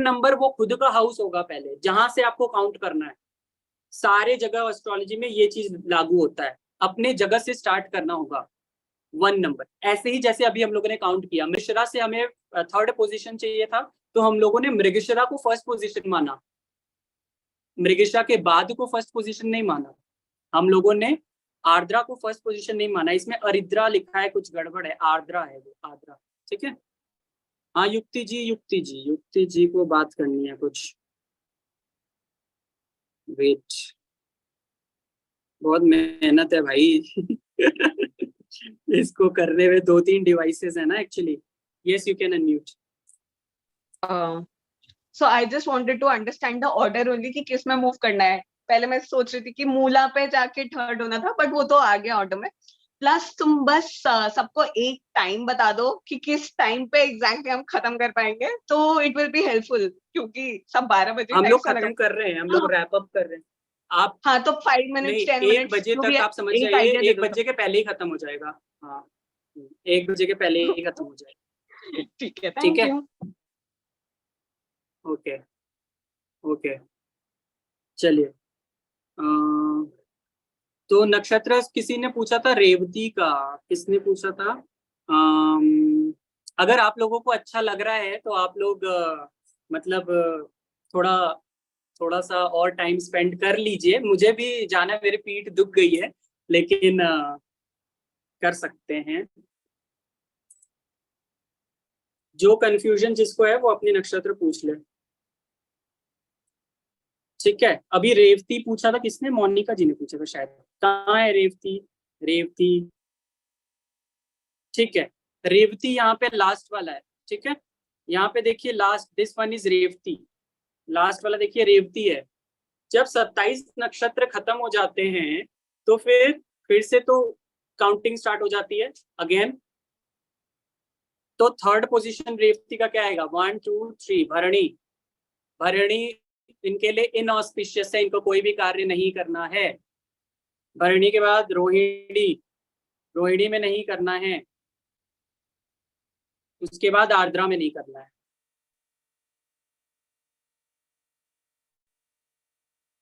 Number वो खुद का हाउस होगा पहले, जहां से आपको काउंट करना है। सारे जगह एस्ट्रोलॉजी में ये चीज लागू होता है, अपने जगह से स्टार्ट करना होगा 1 नंबर। ऐसे ही जैसे अभी हम लोगों ने काउंट किया, मृगशिरा से हमें 3rd पोजीशन चाहिए था, तो हम लोगों ने मृगशिरा को 1st पोजीशन माना, मृगशिरा के बाद को 1st पोजीशन नहीं माना। हम लोगों ने आर्द्रा को 1st पोजीशन नहीं माना, इसमें अरिद्रा लिखा है, कुछ गड़बड़ है, आर्द्रा है वो, आर्द्रा। ठीक है, हाँ युक्ति जी, युक्ति जी, युक्ति जी को बात करनी है कुछ। वेट, बहुत मेहनत है भाई इसको करने में 2-3 डिवाइसेस है ना actually. Yes you can unmute. So I just wanted to understand the order only कि किस में मूव करना है। पहले मैं सोच रही थी कि मूला पे जाके 3rd होना था, बट वो तो आ गया ऑर्डर में। प्लस तुम बस सबको एक टाइम बता दो कि किस टाइम पे एग्जैक्टली हम खत्म कर पाएंगे, तो इट विल बी हेल्पफुल, क्योंकि सब 12 बजे हम लोग खत्म कर रहे हैं, हम लोग रैप अप कर रहे हैं। आप हाँ, तो 5 नहीं, मिनट्स 10 1 मिनट्स बजे जो भी तक है, आप समझ एक जाइए, आइडिया दे 1 दो। बजे के पहले ही खत्म हो जाएगा। हाँ, 1 बजे के पहले ही खत्म हो जाएगा। ठीक है, ठीक थैंक है, यू। ओके ओके, चलिए। तो नक्षत्र किसी ने पूछा था रेवती का, किसने पूछा था? अगर आप लोगों को अच्छा लग रहा है तो आप लोग मतलब थोड़ा थोड़ा सा और टाइम स्पेंड कर लीजिए, मुझे भी जाना है, मेरी पीठ दुख गई है, लेकिन कर सकते हैं। जो कंफ्यूजन जिसको है वो अपनी नक्षत्र पूछ ले। ठीक है, अभी रेवती पूछा था किसने? मोनिका जी ने पूछा था शायद। कहाँ है रेवती? रेवती, ठीक है, रेवती यहाँ पे लास्ट वाला है। ठीक है, यहाँ पे देखिए last, this one is Revati, last वाला देखिए रेवती है। जब 27 नक्षत्र खत्म हो जाते हैं तो फिर से तो काउंटिंग स्टार्ट हो जाती है अगेन। तो 3rd पोजीशन रेवती का क्या आएगा? 1 2 3, भरणी। भरणी इनके लिए इनऑस्पिशियस है, इनको कोई भी कार्य नहीं करना है। भरणी के बाद रोहिणी, रोहिणी में नहीं करना है। उसके बाद आर्द्रा में नहीं करना है।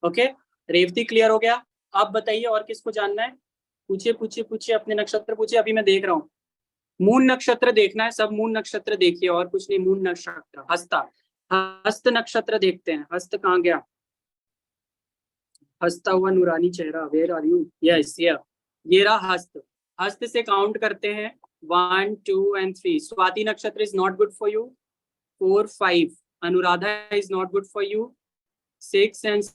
ओके, रेवती क्लियर हो गया। आप बताइए और किसको जानना है? पूछिए पूछिए पूछिए, अपने नक्षत्र पूछिए, अभी मैं देख रहा हूँ। मून नक्षत्र देखना है, सब मून नक्षत्र देखिए, और कुछ नहीं। मून नक्षत्र हस्ता, हस्त नक्षत्र देखते हैं। हस्त कहाँ गया? हंसता हुआ नूरानी चेहरा, वेयर आर यू? यस, ये रहा हस्त। हस्त से काउंट करते हैं 1 2 and 3। स्वाति नक्षत्र is not good for you, 4 5। Anuradha is not good for you, 6 and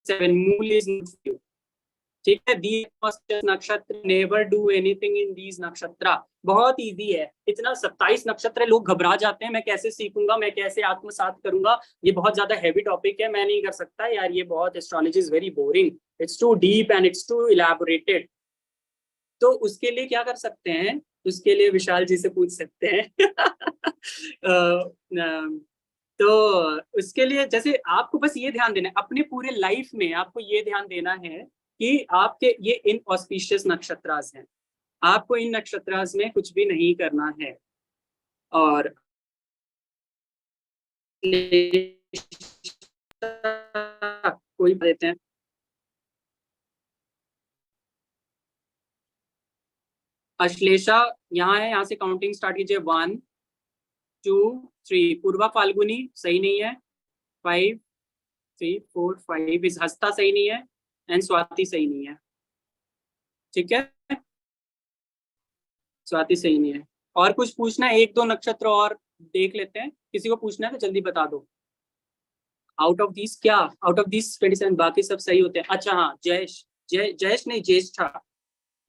7। मूल इज नॉट फॉर यू। ठीक है, दीज नक्षत्र, never do anything in these नक्षत्र। बहुत इजी है, इतना 27 नक्षत्र, लोग घबरा जाते हैं, मैं कैसे सीखूंगा, मैं कैसे आत्मसात करूंगा, ये बहुत ज्यादा हैवी टॉपिक है, मैं नहीं कर सकता यार, ये बहुत, astrology is very boring, it's too deep and it's too elaborated. तो उसके लिए क्या कर सकते हैं? उसके लिए विशाल जी से पूछ सकते हैं तो उसके लिए जैसे आपको बस ये ध्यान देना है, अपने पूरे लाइफ में आपको ये ध्यान देना है कि आपके ये इन ऑस्पिशियस नक्षत्रास हैं, आपको इन नक्षत्रास में कुछ भी नहीं करना है। और कोई देते हैं, अश्लेषा यहाँ है, यहाँ से काउंटिंग स्टार्ट कीजिए। 1 2 3। पूर्वा फाल्गुनी सही नहीं है, 5 3 4 5। इस हस्ता सही नहीं है, एंड स्वाति सही नहीं है। ठीक है, स्वाति सही नहीं है। और कुछ पूछना है? 1 2 नक्षत्र और देख लेते हैं, किसी को पूछना है तो जल्दी बता दो। आउट ऑफ दिस क्या? आउट ऑफ दिस 27 बाकी सब सही होते हैं। अच्छा हाँ, जयेश, जयेश नहीं, ज्येष्ठा,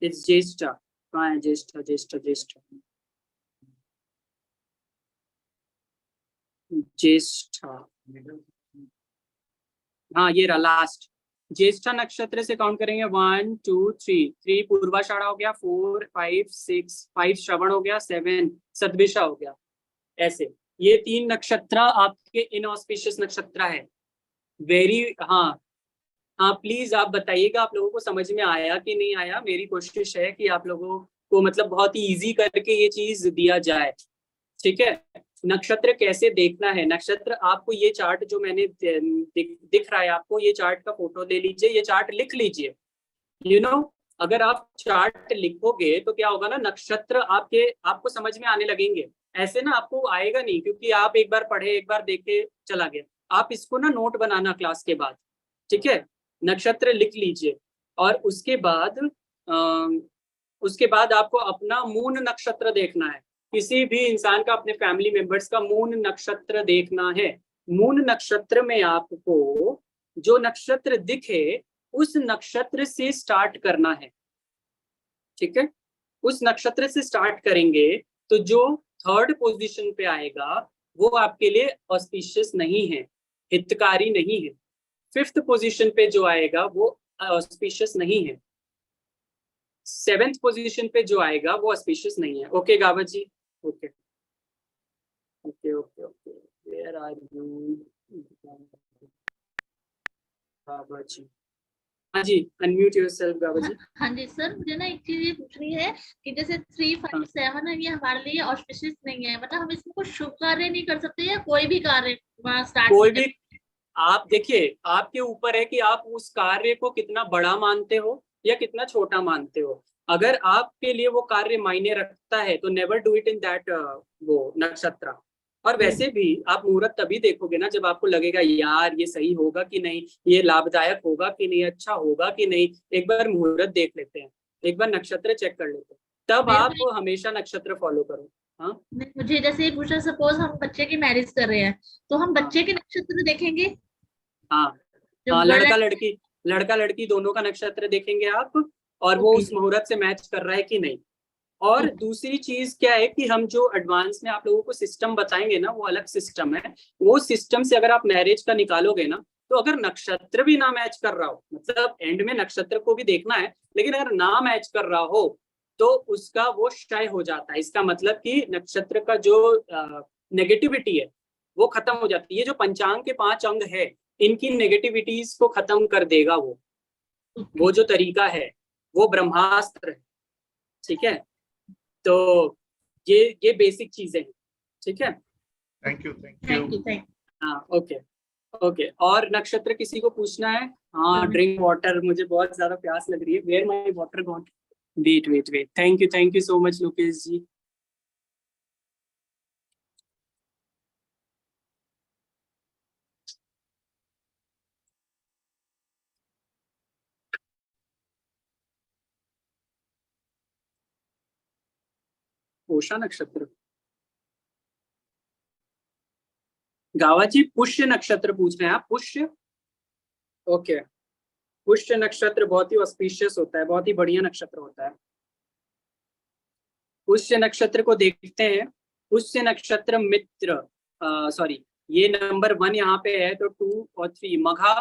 इट्स ज्येष्ठा। कहाँ है ज्येष्ठा? ज्येष्ठा ज्येष्ठा ज्येष्ठा, हाँ ये रहा लास्ट। ज्येष्ठा नक्षत्र से काउंट करेंगे 1 2 3। 3 पूर्वाषाढ़ा हो गया, 4 5 6। 5 श्रवण हो गया, 7 सतभिषा हो गया। ऐसे ये 3 नक्षत्र आपके इनऑस्पिशियस नक्षत्र है। वेरी, हाँ हाँ, प्लीज आप बताइएगा आप लोगों को समझ में आया कि नहीं आया। मेरी कोशिश है कि आप लोगों को मतलब बहुत ही इजी करके ये चीज दिया जाए। ठीक है, नक्षत्र कैसे देखना है, नक्षत्र आपको ये चार्ट जो मैंने दिख रहा है आपको, ये चार्ट का फोटो ले लीजिए, ये चार्ट लिख लीजिए। यू नो अगर आप चार्ट लिखोगे तो क्या होगा ना, नक्षत्र आपको समझ में आने लगेंगे। ऐसे ना आपको आएगा नहीं, क्योंकि आप एक बार पढ़े, एक बार देखे, चला गया। आप इसको ना नोट बनाना क्लास के बाद, ठीक है। नक्षत्र लिख लीजिए, और उसके बाद आपको अपना मून नक्षत्र देखना है। किसी भी इंसान का, अपने फैमिली मेंबर्स का मून नक्षत्र देखना है। मून नक्षत्र में आपको जो नक्षत्र दिखे उस नक्षत्र से स्टार्ट करना है, ठीक है। उस नक्षत्र से स्टार्ट करेंगे तो जो थर्ड पोजीशन पे आएगा वो आपके लिए ऑस्पिशियस नहीं है, हितकारी नहीं है। फिफ्थ पोजीशन पे जो आएगा वो ऑस्पिशियस नहीं है। सेवेंथ पोजीशन पे जो आएगा वो ऑस्पिशियस नहीं है। Okay Gava ji, okay okay okay okay, where are you Gava ji? हाँ जी, अनम्यूट योरसेल्फ गावा जी। हाँ जी सर, मुझे ना एक चीज ये पूछनी है कि जैसे 3, 5, 7 है, ये हमारे लिए ऑस्पिशियस नहीं है, मतलब हम इसमें कुछ शुभ कार्य नहीं कर सकते या कोई भी कार्य स्टार्ट? कोई भी, आप देखिए, आपके ऊपर है कि आप उस कार्य को कितना बड़ा मानते हो या कितना छोटा मानते हो। अगर आपके लिए वो कार्य मायने रखता है तो never do it in that वो नक्षत्र। और वैसे भी आप मुहूर्त तभी देखोगे ना जब आपको लगेगा यार ये सही होगा कि नहीं, ये लाभदायक होगा कि नहीं, अच्छा होगा कि नहीं। एक बार मुहूर्त देख लेते हैं, एक बार नक्षत्र चेक कर लेते हैं, तब आप हमेशा नक्षत्र फॉलो करो। हाँ, मुझे जैसे पूछा, सपोज हम बच्चे की मैरिज कर रहे हैं तो हम बच्चे के नक्षत्र देखेंगे? हाँ हाँ, लड़का लड़की दोनों का नक्षत्र देखेंगे आप, और वो उस मुहूर्त से मैच कर रहा है कि नहीं। और दूसरी चीज क्या है कि हम जो एडवांस में आप लोगों को सिस्टम बताएंगे ना, वो अलग सिस्टम है। वो सिस्टम से अगर आप मैरिज का निकालोगे ना, तो अगर नक्षत्र भी ना मैच कर रहा हो, मतलब एंड में नक्षत्र को भी देखना है, लेकिन अगर ना मैच कर रहा हो तो उसका वो क्षय हो जाता है। इसका मतलब कि नक्षत्र का जो नेगेटिविटी है वो खत्म हो जाती है। ये जो पंचांग के 5 अंग है, इनकी नेगेटिविटीज को खत्म कर देगा वो जो तरीका है वो ब्रह्मास्त्र है, ठीक है। तो ये बेसिक चीजें हैं, ठीक है। थैंक यू हाँ, ओके ओके। और नक्षत्र किसी को पूछना है? हाँ, ड्रिंक वाटर, मुझे बहुत ज्यादा प्यास लग रही है। Where my water gone? Wait, thank you so much Lokesh ji. पोषा नक्षत्र, गावा जी पुष्य नक्षत्र पूछ रहे हैं आप? पुष्य, ओके। पुष्य नक्षत्र बहुत ही ऑस्पिशियस होता है, बहुत ही बढ़िया नक्षत्र होता है। पुष्य नक्षत्र को देखते हैं। पुष्य नक्षत्र मित्र, सॉरी, ये नंबर 1 यहाँ पे है, तो 2 और 3 मघा,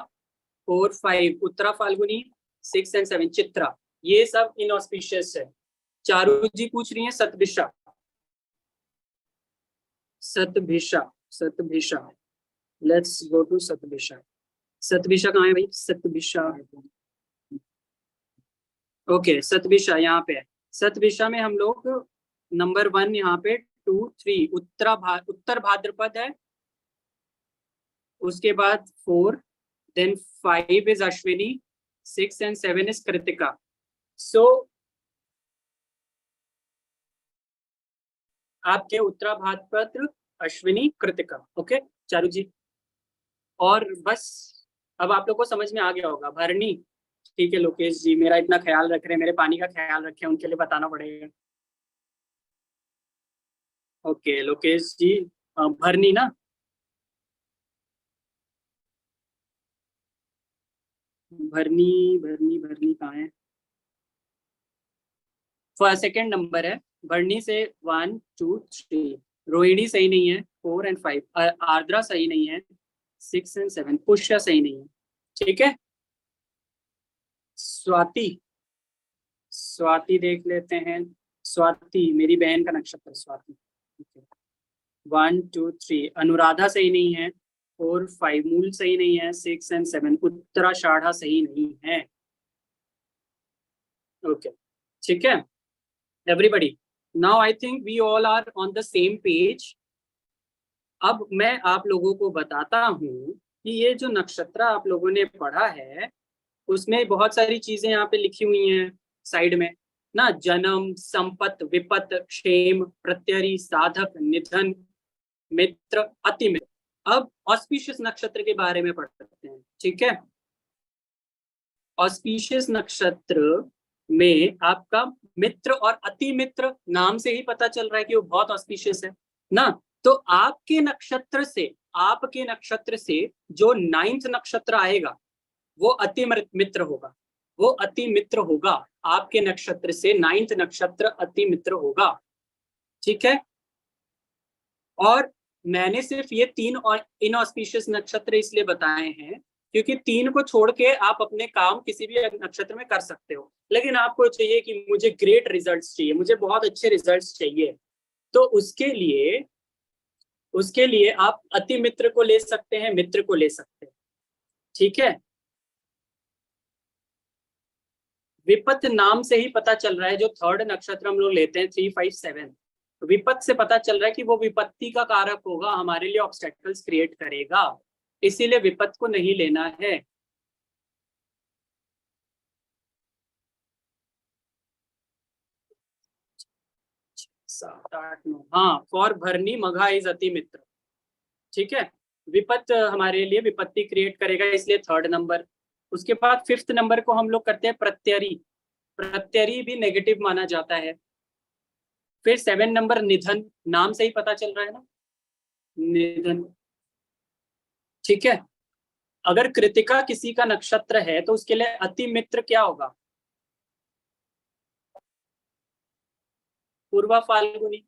4, 5 उत्तरा फाल्गुनी, 6 एंड 7 चित्रा, ये सब इनऑस्पिशियस है। चारू जी पूछ रही हैं Shatabhisha, Shatabhisha, let's go to Shatabhisha. Shatabhisha कहाँ है भाई? सतभिषा, ओके, सतभिषा यहाँ पे है। सतभिषा में हम लोग नंबर 1 यहाँ पे 2, 3 उत्तर भाद्रपद है, उसके बाद 4, then 5 is Ashwini, 6 and 7 is Krittika. So आपके उत्तरा भाद्रपद, अश्विनी, कृतिका, ओके चारू जी। और बस अब आप लोग को समझ में आ गया होगा। भरणी, ठीक है लोकेश जी, मेरा इतना ख्याल रख रहे हैं, मेरे पानी का ख्याल रखे, उनके लिए बताना पड़ेगा। ओके लोकेश जी, भरनी ना, भरनी कहाँ है? सेकेंड नंबर है भरनी से 1, 2, 3। रोहिणी सही नहीं है, 4 एंड 5। आर्द्रा सही नहीं है, 6 एंड 7। पुष्य सही नहीं है, ठीक है। स्वाति देख लेते हैं। स्वाति मेरी बहन का नक्षत्र, स्वाति। 1, 2, 3। अनुराधा सही नहीं है, 4, 5। मूल सही नहीं है, 6 एंड 7। उत्तराषाढ़ा सही नहीं है, ओके, ठीक है everybody. Now I think we all are on the same page. अब मैं आप लोगों को बताता हूँ कि ये जो नक्षत्र आप लोगों ने पढ़ा है उसमें बहुत सारी चीजें यहाँ पे लिखी हुई हैं साइड में ना, जन्म, संपत, विपत, क्षेम, प्रत्यरी, साधक, निधन, मित्र, अति मित्र। अब ऑस्पिशियस नक्षत्र के बारे में पढ़ते हैं, ठीक है। ऑस्पिशियस नक्षत्र में आपका मित्र और अति मित्र नाम से ही पता चल रहा है कि वो बहुत ऑस्पिशियस है ना। तो आपके नक्षत्र से जो 9th नक्षत्र आएगा वो अति मित्र होगा, वो अति मित्र होगा। आपके नक्षत्र से 9th नक्षत्र अति मित्र होगा, ठीक है। और मैंने सिर्फ ये 3 और इनऑस्पिशियस नक्षत्र इसलिए बताए हैं क्योंकि 3 को छोड़ के आप अपने काम किसी भी नक्षत्र में कर सकते हो, लेकिन आपको चाहिए कि मुझे ग्रेट रिजल्ट्स चाहिए, मुझे बहुत अच्छे रिजल्ट्स चाहिए, तो उसके लिए आप अति मित्र को ले सकते हैं, मित्र को ले सकते हैं, ठीक है। विपत नाम से ही पता चल रहा है, जो 3rd नक्षत्र हम लोग लेते हैं 3, 5, 7, विपत से पता चल रहा है कि वो विपत्ति का कारक होगा, हमारे लिए ऑब्स्टेकल्स क्रिएट करेगा, इसीलिए विपत को नहीं लेना है। हाँ, फॉर भरनी मघा इज अति मित्र, ठीक है। विपत हमारे लिए विपत्ति क्रिएट करेगा, इसलिए 3rd नंबर। उसके बाद 5th नंबर को हम लोग करते हैं प्रत्यरी, प्रत्यरी भी नेगेटिव माना जाता है। फिर 7 नंबर निधन, नाम से ही पता चल रहा है ना, निधन, ठीक है। अगर कृतिका किसी का नक्षत्र है तो उसके लिए अति मित्र क्या होगा, पूर्वा फाल्गुनी।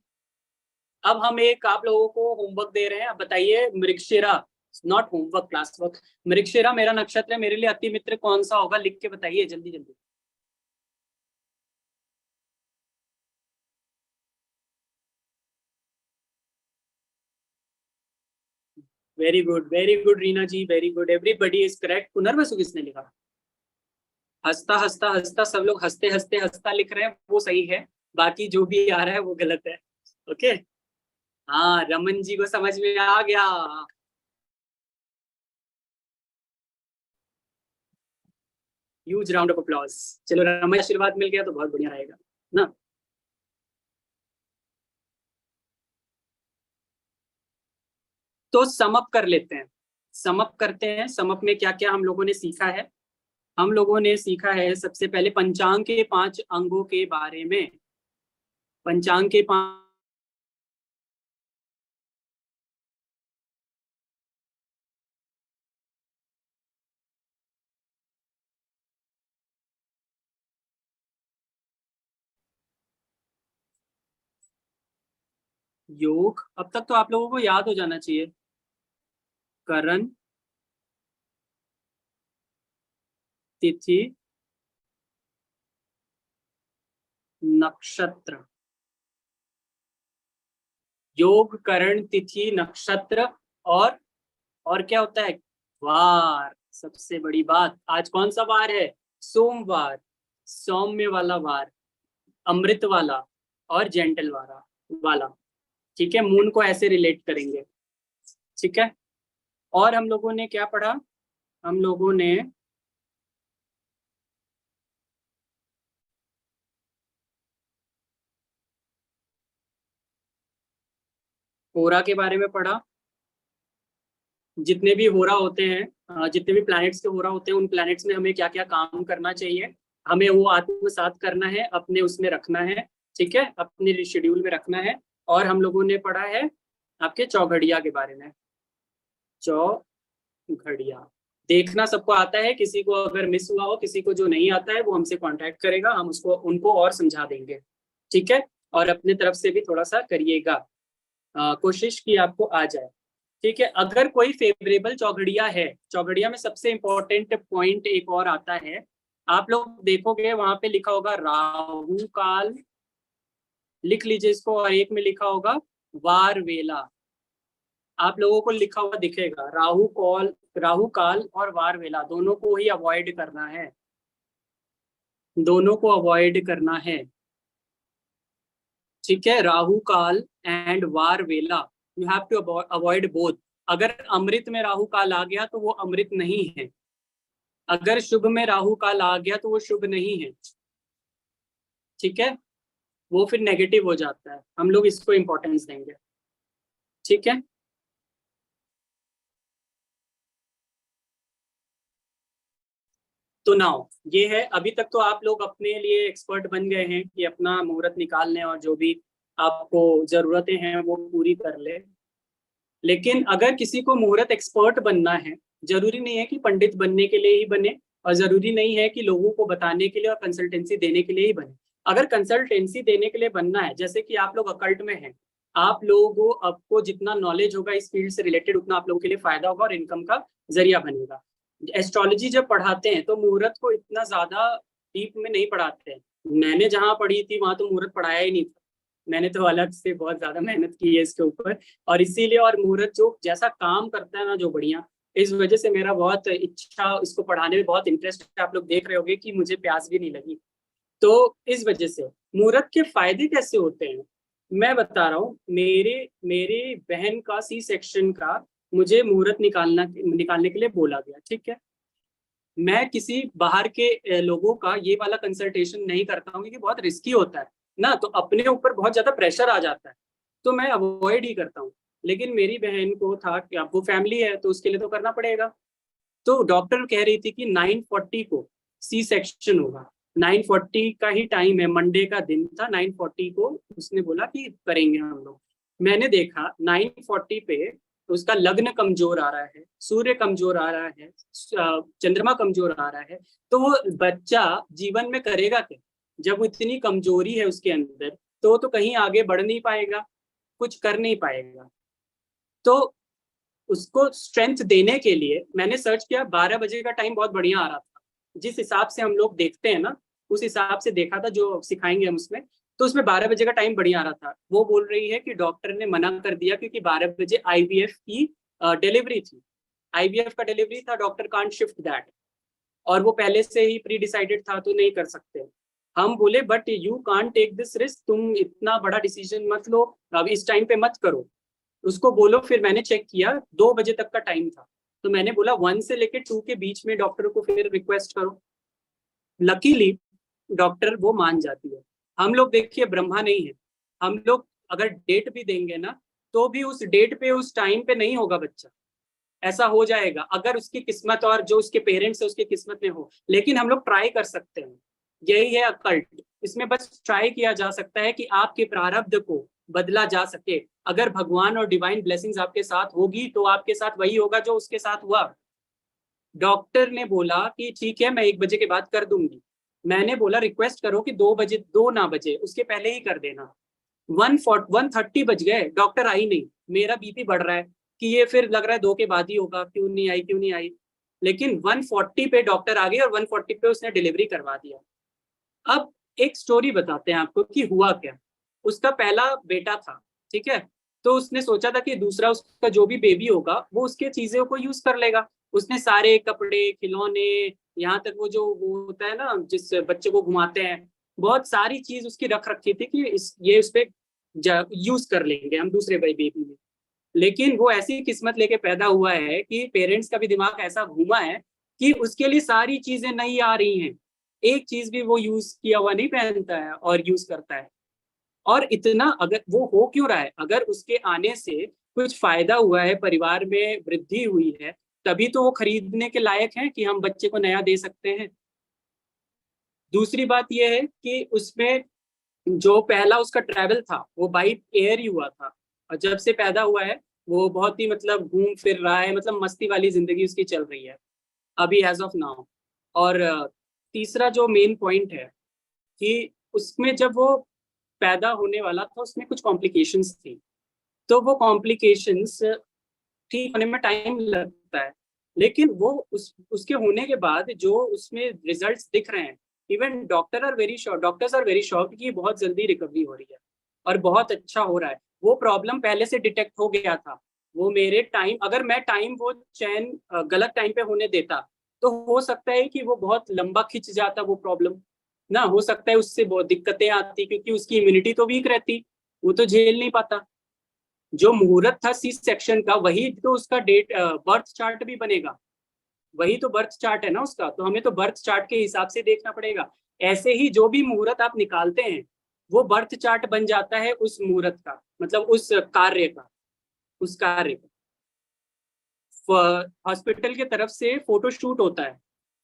अब हम एक आप लोगों को होमवर्क दे रहे हैं, अब बताइए Mrigashira, not homework, class work, Mrigashira मेरा नक्षत्र है, मेरे लिए अति मित्र कौन सा होगा, लिख के बताइए जल्दी जल्दी। Very good Reena ji, very good, everybody is correct. Punarvasu किसने लिखा, हंसता हंसता हंसता, सब लोग हंसते हंसते हंसता लिख रहे हैं, वो सही है, बाकी जो भी आ रहा है वो गलत है, ओके। हाँ, रमन जी को समझ में आ गया। Huge round of applause. चलो, रमन आशीर्वाद मिल गया तो बहुत बढ़िया रहेगा ना। तो समअप कर लेते हैं, समअप करते हैं। समअप में क्या क्या हम लोगों ने सीखा है, हम लोगों ने सीखा है सबसे पहले पंचांग के 5 अंगों के बारे में। पंचांग के 5 योग, अब तक तो आप लोगों को याद हो जाना चाहिए। करण, तिथि, नक्षत्र, योग, करण, तिथि, नक्षत्र, और क्या होता है, वार। सबसे बड़ी बात, आज कौन सा वार है, सोमवार, सौम्य वाला वार, अमृत वाला और जेंटल वाला, ठीक है। मून को ऐसे रिलेट करेंगे, ठीक है। और हम लोगों ने क्या पढ़ा, हम लोगों ने होरा के बारे में पढ़ा, जितने भी होरा होते हैं, जितने भी प्लैनेट्स के होरा होते हैं, उन प्लैनेट्स में हमें क्या क्या काम करना चाहिए, हमें वो आत्मसात करना है, अपने उसमें रखना है, ठीक है, अपने शेड्यूल में रखना है। और हम लोगों ने पढ़ा है आपके चौघड़िया के बारे में। चौघड़िया देखना सबको आता है, किसी को अगर मिस हुआ हो, किसी को जो नहीं आता है वो हमसे कांटेक्ट करेगा, हम उनको और समझा देंगे, ठीक है। और अपने तरफ से भी थोड़ा सा करिएगा, कोशिश की आपको आ जाए, ठीक है। अगर कोई फेवरेबल चौघड़िया है, चौघड़िया में सबसे इंपॉर्टेंट पॉइंट एक और आता है, आप लोग देखोगे वहां पे लिखा होगा राहु काल, लिख लीजिए इसको, और एक में लिखा होगा वार वेला। आप लोगों को लिखा हुआ दिखेगा राहु काल और वार वेला, दोनों को ही अवॉइड करना है, दोनों को अवॉइड करना है, ठीक है। राहु काल एंड वार वेला, you have to avoid both. अगर अमृत में राहु काल आ गया तो वो अमृत नहीं है, अगर शुभ में राहु काल आ गया तो वो शुभ नहीं है, ठीक है, वो फिर नेगेटिव हो जाता है। हम लोग इसको इंपॉर्टेंस देंगे, ठीक है। तो नाउ ये है, अभी तक तो आप लोग अपने लिए एक्सपर्ट बन गए हैं कि अपना मुहूर्त निकालने और जो भी आपको जरूरतें हैं वो पूरी कर ले। लेकिन अगर किसी को मुहूर्त एक्सपर्ट बनना है, जरूरी नहीं है कि पंडित बनने के लिए ही बने, और जरूरी नहीं है कि लोगों को बताने के लिए और कंसल्टेंसी देने के लिए ही बने। अगर कंसल्टेंसी देने के लिए बनना है, जैसे कि आप लोग अकल्ट में हैं, आप लोगों आपको जितना नॉलेज होगा इस फील्ड से रिलेटेड उतना आप लोगों के लिए फायदा होगा और इनकम का जरिया बनेगा। एस्ट्रोलॉजी जब पढ़ाते हैं तो मुहूर्त को इतना ज्यादा डीप में नहीं पढ़ाते हैं। मैंने जहाँ पढ़ी थी वहां तो मुहूर्त पढ़ाया ही नहीं था, मैंने तो अलग से बहुत ज्यादा मेहनत की है इसके ऊपर। और इसीलिए, और मुहूर्त जो जैसा काम करता है ना जो बढ़िया, इस वजह से मेरा बहुत इच्छा, इसको पढ़ाने में बहुत इंटरेस्ट है। आप लोग देख रहे होंगे कि मुझे प्यास भी नहीं लगी। तो इस वजह से मुहूर्त के फायदे कैसे होते हैं मैं बता रहा हूँ। मेरी बहन का सी सेक्शन का मुझे मुहूर्त निकालने के लिए बोला गया, ठीक है। मैं किसी बाहर के लोगों का ये वाला कंसल्टेशन नहीं करता हूँ क्योंकि बहुत रिस्की होता है ना, तो अपने ऊपर बहुत ज्यादा प्रेशर आ जाता है, तो मैं अवॉइड ही करता हूँ। लेकिन मेरी बहन को था कि अब वो फैमिली है तो उसके लिए तो करना पड़ेगा। तो डॉक्टर कह रही थी कि 9:40 को सी सेक्शन होगा, 9:40 का ही टाइम है, मंडे का दिन था, 9:40 को उसने बोला कि करेंगे हम लोग। मैंने देखा 9:40 पे उसका लग्न कमजोर आ रहा है, सूर्य कमजोर आ रहा है, चंद्रमा कमजोर आ रहा है, तो वो बच्चा जीवन में करेगा क्या जब इतनी कमजोरी है उसके अंदर, तो कहीं आगे बढ़ नहीं पाएगा, कुछ कर नहीं पाएगा। तो उसको स्ट्रेंथ देने के लिए मैंने सर्च किया, 12 बजे का टाइम बहुत बढ़िया आ रहा था, जिस हिसाब से हम लोग देखते हैं ना उस हिसाब से देखा था जो सिखाएंगे हम उसमें, तो उसमें 12 बजे का टाइम बढ़िया आ रहा था। वो बोल रही है कि डॉक्टर ने मना कर दिया क्योंकि 12 बजे IVF की डिलीवरी थी, IVF का डिलीवरी था, डॉक्टर कांट शिफ्ट दैट, और वो पहले से ही प्री डिसाइडेड था तो नहीं कर सकते। हम बोले but you can't take this risk, तुम इतना बड़ा डिसीजन मत लो, अब इस टाइम पे मत करो, उसको बोलो। फिर मैंने चेक किया 2 बजे तक का टाइम था, तो मैंने बोला 1 से लेकर 2 के बीच में डॉक्टर को फिर रिक्वेस्ट करो। लकीली डॉक्टर वो मान जाती है। हम लोग देखिए ब्रह्मा नहीं है, हम लोग अगर डेट भी देंगे ना तो भी उस डेट पे उस टाइम पे नहीं होगा बच्चा, ऐसा हो जाएगा अगर उसकी किस्मत और जो उसके पेरेंट्स है उसकी किस्मत में हो। लेकिन हम लोग ट्राई कर सकते हैं, यही है अकल्ट, इसमें बस ट्राई किया जा सकता है कि आपके प्रारब्ध को बदला जा सके। अगर भगवान और डिवाइन ब्लेसिंग्स आपके साथ होगी तो आपके साथ वही होगा जो उसके साथ हुआ। डॉक्टर ने बोला कि ठीक है मैं 1 बजे के बाद कर दूंगी, मैंने बोला रिक्वेस्ट करो कि 2 बजे 2 ना बजे, उसके पहले ही कर देना। 1:30 बज गए, डॉक्टर आई नहीं, मेरा बीपी बढ़ रहा है कि ये फिर लग रहा है 2 के बाद ही होगा, क्यों नहीं आई। लेकिन 1:40 पे डॉक्टर आ गई और 1:40 पे उसने डिलीवरी करवा दिया। अब एक स्टोरी बताते हैं आपको कि हुआ क्या। उसका पहला बेटा था, ठीक है, तो उसने सोचा था कि दूसरा उसका जो भी बेबी होगा वो उसके चीजों को यूज कर लेगा। उसने सारे कपड़े, खिलौने, यहाँ तक वो होता है ना जिस बच्चे को घुमाते हैं, बहुत सारी चीज उसकी रख रखी थी कि ये उस पर यूज कर लेंगे हम दूसरे बेबी में। लेकिन वो ऐसी किस्मत लेके पैदा हुआ है कि पेरेंट्स का भी दिमाग ऐसा घूमा है कि उसके लिए सारी चीजें नई आ रही हैं, एक चीज भी वो यूज किया हुआ नहीं पहनता है और यूज करता है। और इतना अगर वो हो क्यों रहा है, अगर उसके आने से कुछ फायदा हुआ है, परिवार में वृद्धि हुई है, तभी तो वो खरीदने के लायक है कि हम बच्चे को नया दे सकते हैं। दूसरी बात यह है कि उसमें जो पहला उसका ट्रैवल था वो बाई एयर ही हुआ था, और जब से पैदा हुआ है वो बहुत ही मतलब घूम फिर रहा है, मतलब मस्ती वाली जिंदगी उसकी चल रही है अभी एज ऑफ नाउ। और तीसरा जो मेन पॉइंट है कि उसमें जब वो पैदा होने वाला था उसमें कुछ कॉम्प्लिकेशंस थी, तो वो कॉम्प्लिकेशंस ठीक होने में टाइम लगता है, लेकिन वो उसके होने के बाद जो उसमें रिजल्ट्स दिख रहे हैं, even doctors are very shocked कि बहुत जल्दी रिकवरी हो रही है और बहुत अच्छा हो रहा है। वो प्रॉब्लम पहले से डिटेक्ट हो गया था, वो मेरे टाइम, अगर मैं टाइम वो चैन गलत टाइम पे होने देता तो हो सकता है कि वो बहुत लंबा खिंच जाता वो प्रॉब्लम ना, हो सकता है उससे बहुत दिक्कतें आती क्योंकि उसकी इम्यूनिटी तो वीक रहती, वो तो झेल नहीं पाता। जो मुहूर्त था सी सेक्शन का, वही तो उसका डेट बर्थ चार्ट भी बनेगा, वही तो बर्थ चार्ट है ना उसका, तो हमें तो बर्थ चार्ट के हिसाब से देखना पड़ेगा। ऐसे ही जो भी मुहूर्त आप निकालते हैं वो बर्थ चार्ट बन जाता है उस मुहूर्त का, मतलब उस कार्य का, उस कार्य का। हॉस्पिटल की तरफ से फोटो शूट होता है,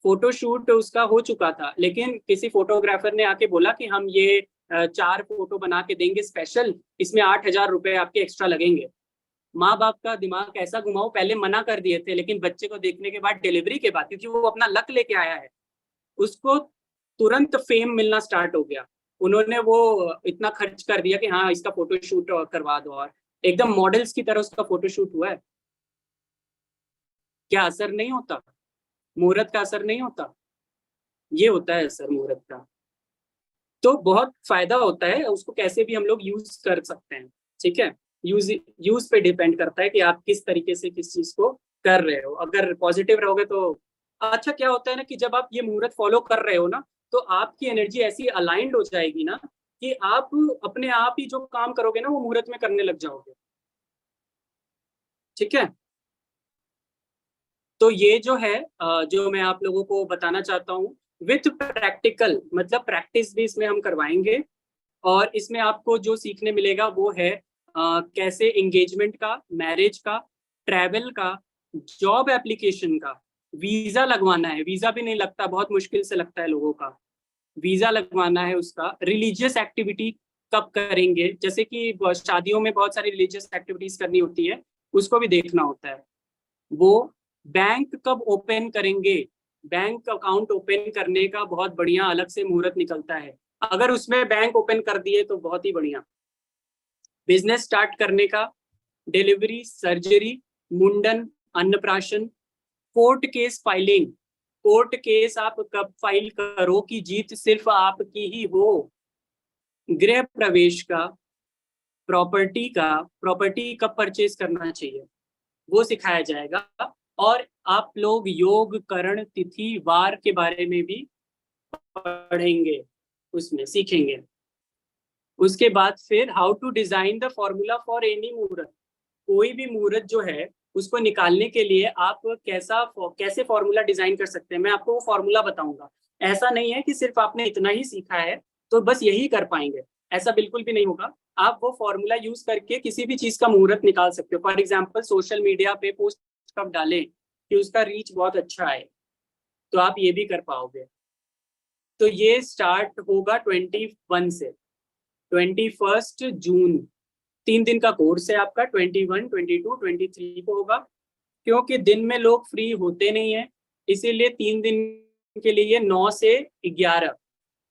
फोटो शूट उसका हो चुका था, लेकिन किसी फोटोग्राफर ने आके बोला कि हम ये 4 फोटो बना के देंगे स्पेशल, इसमें 8,000 रुपए आपके एक्स्ट्रा लगेंगे। माँ बाप का दिमाग ऐसा घुमाओ, पहले मना कर दिए थे, लेकिन बच्चे को देखने के बाद, डिलीवरी के बाद, क्योंकि वो अपना लक लेके आया है, उसको तुरंत फेम मिलना स्टार्ट हो गया। उन्होंने वो इतना खर्च कर दिया कि हाँ इसका फोटो शूट करवा दो, और एकदम मॉडल्स की तरह उसका फोटो शूट हुआ है। क्या असर नहीं होता? मुहूर्त का असर नहीं होता? ये होता है असर मुहूर्त का। तो बहुत फायदा होता है, उसको कैसे भी हम लोग यूज कर सकते हैं। ठीक है, यूज पे डिपेंड करता है कि आप किस तरीके से किस चीज को कर रहे हो। अगर पॉजिटिव रहोगे तो अच्छा। क्या होता है ना कि जब आप ये मुहूर्त फॉलो कर रहे हो ना, तो आपकी एनर्जी ऐसी अलाइंड हो जाएगी ना कि आप अपने आप ही जो काम करोगे ना वो मुहूर्त में करने लग जाओगे। ठीक है, तो ये जो है जो मैं आप लोगों को बताना चाहता हूँ, विथ प्रैक्टिकल, मतलब प्रैक्टिस भी इसमें हम करवाएंगे। और इसमें आपको जो सीखने मिलेगा वो है कैसे एंगेजमेंट का, मैरिज का, ट्रैवल का, जॉब एप्लीकेशन का, वीजा लगवाना है, वीजा भी नहीं लगता, बहुत मुश्किल से लगता है लोगों का, वीजा लगवाना है उसका, रिलीजियस एक्टिविटी कब करेंगे, जैसे कि शादियों में बहुत सारी रिलीजियस एक्टिविटीज करनी होती है, उसको भी देखना होता है। वो बैंक कब ओपन करेंगे, बैंक अकाउंट ओपन करने का बहुत बढ़िया अलग से मुहूर्त निकलता है, अगर उसमें बैंक ओपन कर दिए तो बहुत ही बढ़िया। बिजनेस स्टार्ट करने का, डिलीवरी, सर्जरी, मुंडन, अन्नप्राशन, court case filing, court case आप कब फाइल करो कि जीत सिर्फ आपकी ही हो, गृह प्रवेश का, प्रॉपर्टी कब परचेज करना चाहिए वो सिखाया जाएगा। और आप लोग योग, करण, तिथि, वार के बारे में भी पढ़ेंगे, उसमें सीखेंगे। उसके बाद फिर how to design the formula for any muhurat, कोई भी मुहूर्त जो है उसको निकालने के लिए आप कैसे फॉर्मूला डिजाइन कर सकते हैं, मैं आपको वो फॉर्मूला बताऊंगा। ऐसा नहीं है कि सिर्फ आपने इतना ही सीखा है तो बस यही कर पाएंगे, ऐसा बिल्कुल भी नहीं होगा। आप वो फॉर्मूला यूज करके किसी भी चीज का मुहूर्त निकाल सकते हो। फॉर एग्जाम्पल सोशल मीडिया पे पोस्ट कब डालें कि उसका रीच बहुत अच्छा है, तो आप ये भी कर पाओगे। तो ये स्टार्ट होगा 21 से, 21 जून, 3 दिन का कोर्स है आपका, 21, 22, 23 को होगा। क्योंकि दिन में लोग फ्री होते नहीं है, इसीलिए 3 दिन के लिए 9 से 11,